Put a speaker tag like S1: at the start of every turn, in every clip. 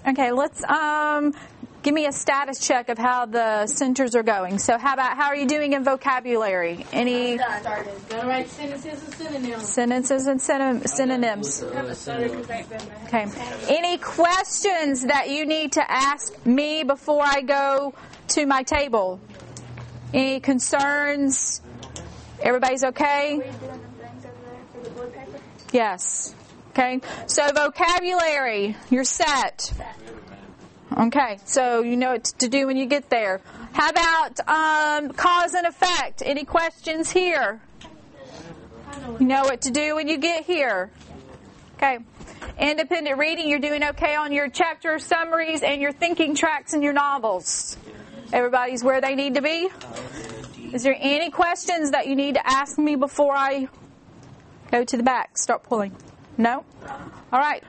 S1: Okay, let's give me a status check of how the centers are going. So how are you doing in vocabulary? Any
S2: Started. Gotta write sentences and synonyms.
S1: Sentences and synonyms. Okay. Any questions that you need to ask me before I go to my table? Any concerns? Everybody's okay?
S3: Are we doing the things over there for the blue paper?
S1: Yes. Okay. So vocabulary, you're set. Okay. So you know what to do when you get there. How about cause and effect? Any questions here? You know what to do when you get here. Okay. Independent reading, you're doing okay on your chapter summaries and your thinking tracks and your novels. Everybody's where they need to be? Is there any questions that you need to ask me before I go to the back? Start pulling. No? All right.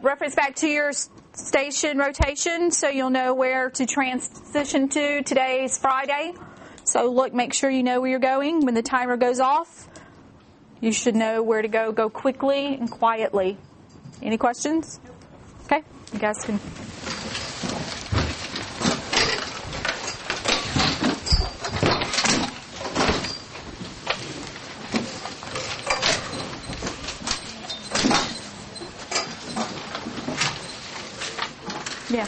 S1: Reference back to your station rotation so you'll know where to transition to. Today's Friday. So look, make sure you know where you're going. When the timer goes off, you should know where to go. Go quickly and quietly. Any questions? Okay. You guys can... Yeah.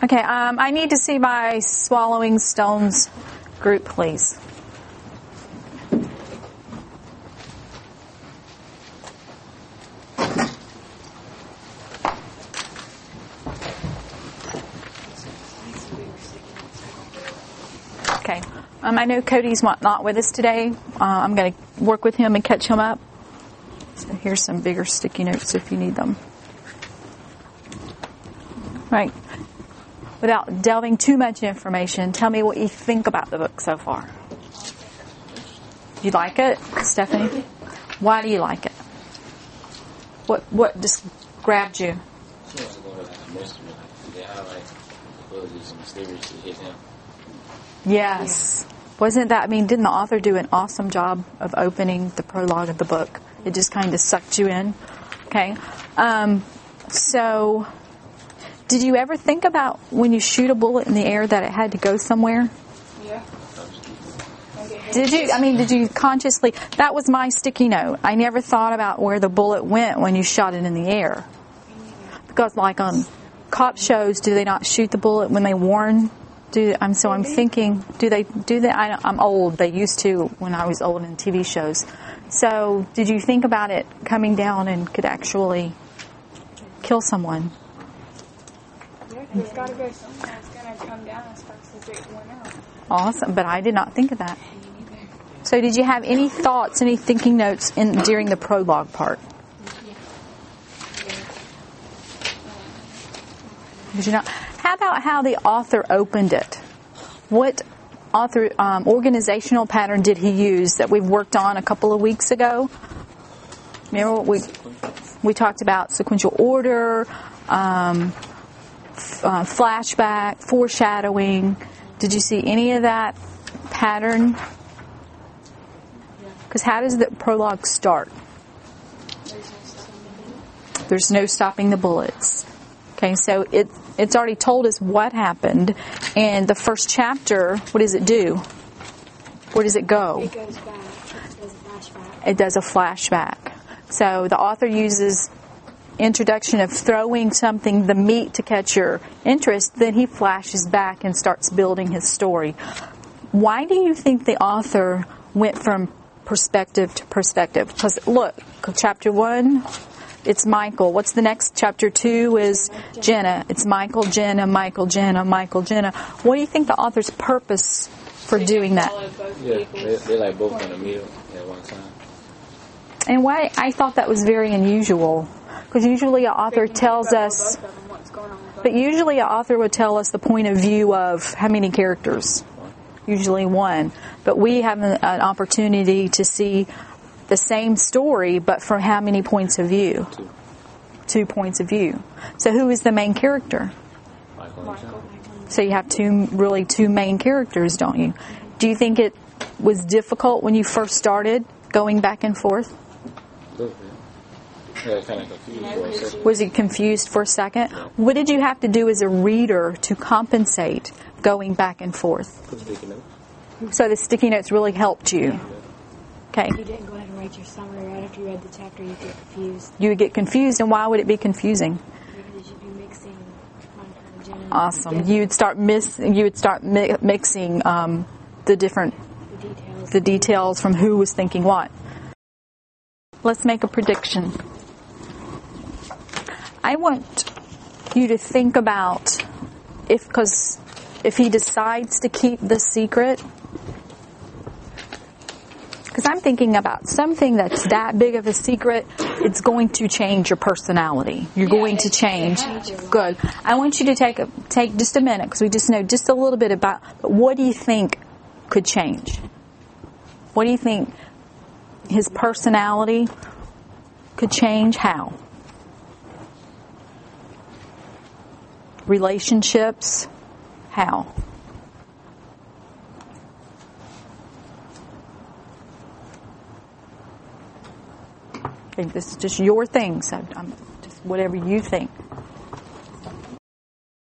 S1: Okay, I need to see my Swallowing Stones group, please. Okay. I know Cody's not with us today. I'm going to work with him and catch him up. So here's some bigger sticky notes if you need them. Right. Without delving too much information, tell me what you think about the book so far. You like it, Stephanie? Why do you like it? What just grabbed you? Yes. Wasn't that, didn't the author do an awesome job of opening the prologue of the book? It just kind of sucked you in. Okay. So, did you ever think about when you shoot a bullet in the air that it had to go somewhere?
S3: Yeah.
S1: Did you consciously, that was my sticky note. I never thought about where the bullet went when you shot it in the air. Because like on cop shows, do they not shoot the bullet when they warn? I'm thinking, do they do that? I'm old. They used to when I was old in TV shows. So did you think about it coming down and could actually kill someone?
S3: Yeah, it's got to go somewhere. It's going to come down as fast as it went out.
S1: Awesome, but I did not think of that. So did you have any thoughts, any thinking notes during the prologue part? Did you not? How about how the author opened it? What author organizational pattern did he use that we've worked on a couple of weeks ago? Remember what we talked about? Sequential order, flashback, foreshadowing. Did you see any of that pattern? Because how does the prologue start? There's no stopping the bullets. Okay, so it's already told us what happened. And the first chapter, what does it do? Where does it go?
S3: It goes back. It does a flashback.
S1: It does a flashback. So the author uses introduction of throwing something, the meat, to catch your interest. Then he flashes back and starts building his story. Why do you think the author went from perspective to perspective? Because look, chapter 1... it's Michael. What's the next? Chapter 2 is Jenna. It's Michael, Jenna, Michael, Jenna, Michael, Jenna. What do you think the author's purpose for doing that?
S4: Yeah, they like both in the middle at one time.
S1: And why I thought that was very unusual. Because usually an author tells us, but usually an author would tell us the point of view of how many characters? Usually one. But we have an opportunity to see the same story, but from how many points of view? 2 points of view. So who is the main character?
S4: Michael.
S1: So you have two main characters, don't you? Do you think was difficult when you first started going back and forth?
S4: A little bit. Yeah, kind of confused for a second.
S1: Was he confused for a second?
S4: Yeah.
S1: What did you have to do as a reader to compensate going back and forth?
S4: Put sticky notes.
S1: So the sticky notes really helped you. Okay.
S3: If you didn't go ahead and write your summary right after you read the chapter, you'd get confused.
S1: You would get confused, and why would it be confusing?
S3: Because you'd be mixing one kind of
S1: Awesome. You would start mixing the details from who was thinking what. Let's make a prediction. I want you to think about if he decides to keep the secret. Because I'm thinking about something that's that big of a secret, it's going to change your personality. You're going to change. Good. I want you to take just a minute, because we just know just a little bit about what do you think could change? What do you think his personality could change? How? Relationships? How? Okay, this is just your thing, so just whatever you think.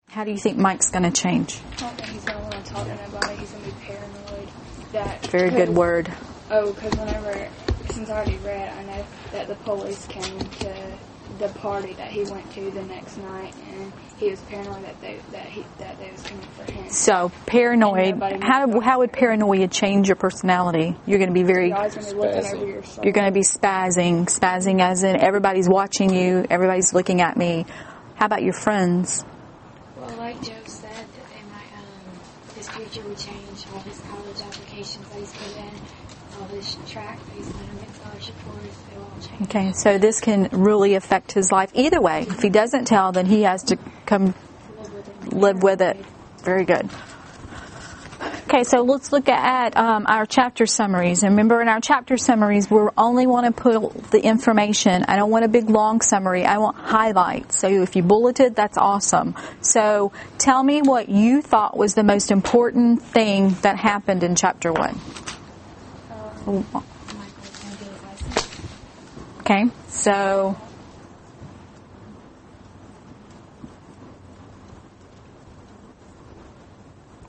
S1: How do you think Mike's going to change?
S3: I don't think he's going to want to talk to nobody. He's going to be paranoid. That
S1: Very good word.
S3: Oh, because since I already read, I know that the police came to the party that he went to the next night, and he was paranoid that they was coming for him.
S1: So paranoid. How would paranoia change your personality? You're going to be very.
S3: You're always going to be looking over your shoulder.
S1: You're going to be spazzing as in everybody's watching you, everybody's looking at me. How about your friends?
S5: Well, like Joe said, that they might, his future would change, all his college applications that he's put in, all his track that he's going to get scholarship for, they will all change.
S1: Okay, so this can really affect his life. Either way, if he doesn't tell, then he has to come live with it. Very good. Okay, so let's look at our chapter summaries. And remember, in our chapter summaries, we only want to put the information. I don't want a big, long summary. I want highlights. So if you bulleted, that's awesome. So tell me what you thought was the most important thing that happened in chapter 1. Okay, so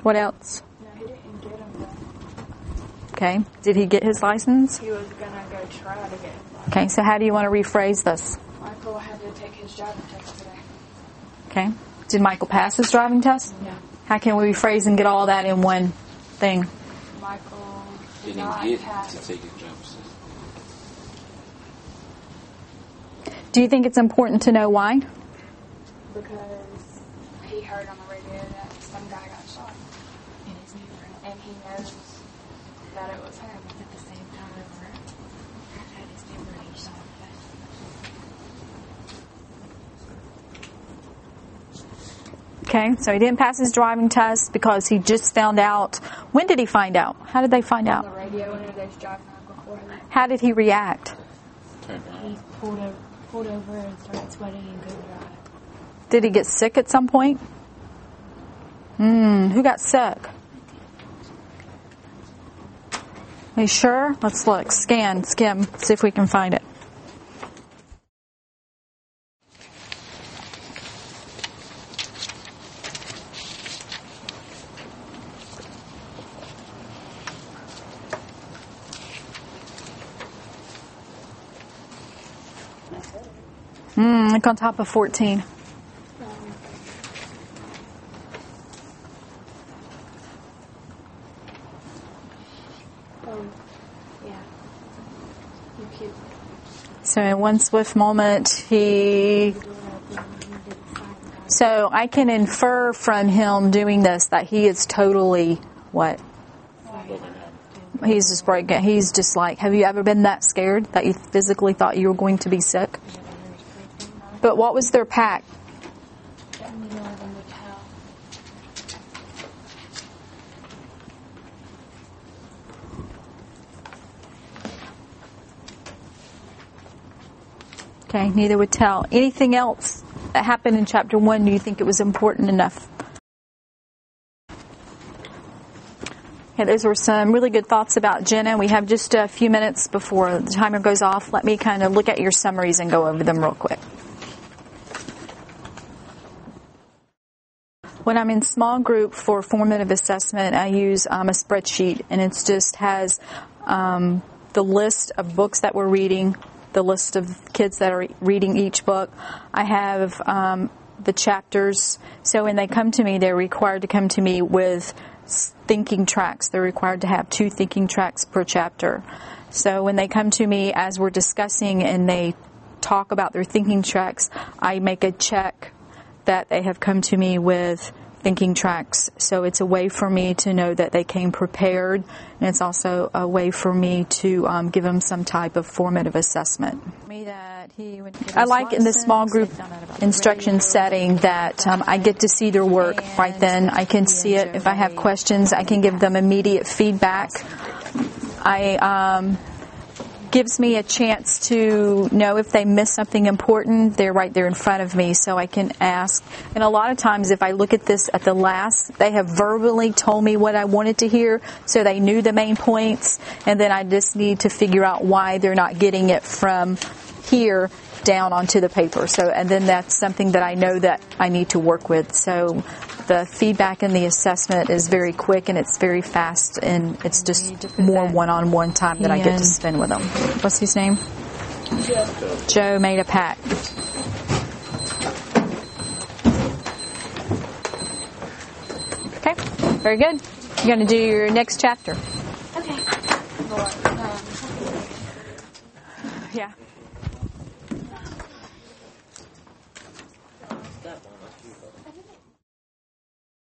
S1: what else?
S3: No, he didn't get him though.
S1: Okay, did he get his license?
S3: He was going to go try to get his license.
S1: Okay, so how do you want to rephrase this?
S3: Michael had to take his driving test today.
S1: Okay, did Michael pass his driving test?
S3: Yeah.
S1: How can we rephrase and get all that in one thing?
S3: Michael did
S4: Didn't
S3: not
S4: get
S3: pass.
S4: to take his driver's test.
S1: Do you think it's important to know why?
S3: Because he heard on the radio that some guy got shot.
S5: In his neighborhood.
S3: And he knows that it was him.
S5: At the same time, at his neighborhood, he shot him.
S1: Okay, so he didn't pass his driving test because he just found out. When did he find out? How did they find
S3: On the
S1: out?
S3: radio when they was driving around before him.
S1: How did he react?
S4: Turned around.
S5: He pulled over and started sweating and couldn't drive.
S1: Did he get sick at some point? Who got sick? Are you sure? Let's look. Skim, see if we can find it. Look on top of 14.
S3: Yeah. You cute.
S1: So in one swift moment, so I can infer from him doing this that he is totally, what? He's just breaking. He's just like, have you ever been that scared that you physically thought you were going to be sick? But what was their pact?
S5: That neither of them would tell.
S1: Okay, neither would tell. Anything else that happened in chapter 1, do you think it was important enough? Okay, those were some really good thoughts about Jenna. We have just a few minutes before the timer goes off. Let me kind of look at your summaries and go over them real quick. When I'm in small group for formative assessment, I use a spreadsheet, and it just has the list of books that we're reading, the list of kids that are reading each book. I have the chapters, so when they come to me, they're required to come to me with thinking tracks. They're required to have 2 thinking tracks per chapter. So when they come to me as we're discussing and they talk about their thinking tracks, I make a check that they have come to me with thinking tracks. So it's a way for me to know that they came prepared, and it's also a way for me to give them some type of formative assessment. I like in the small group instruction setting that I get to see their work right then. I can see it. If I have questions, I can give them immediate feedback. Gives me a chance to know if they miss something important. They're right there in front of me, so I can ask. And a lot of times, if I look at this at the last, they have verbally told me what I wanted to hear, so they knew the main points, and then I just need to figure out why they're not getting it from here down onto the paper. So, and then that's something that I know that I need to work with. So the feedback and the assessment is very quick, and it's very fast, and it's just more one-on-one time that I get to spend with them. What's his name? Joe. Joe made a pact. Okay, very good. You're going to do your next chapter.
S5: Okay.
S1: Yeah.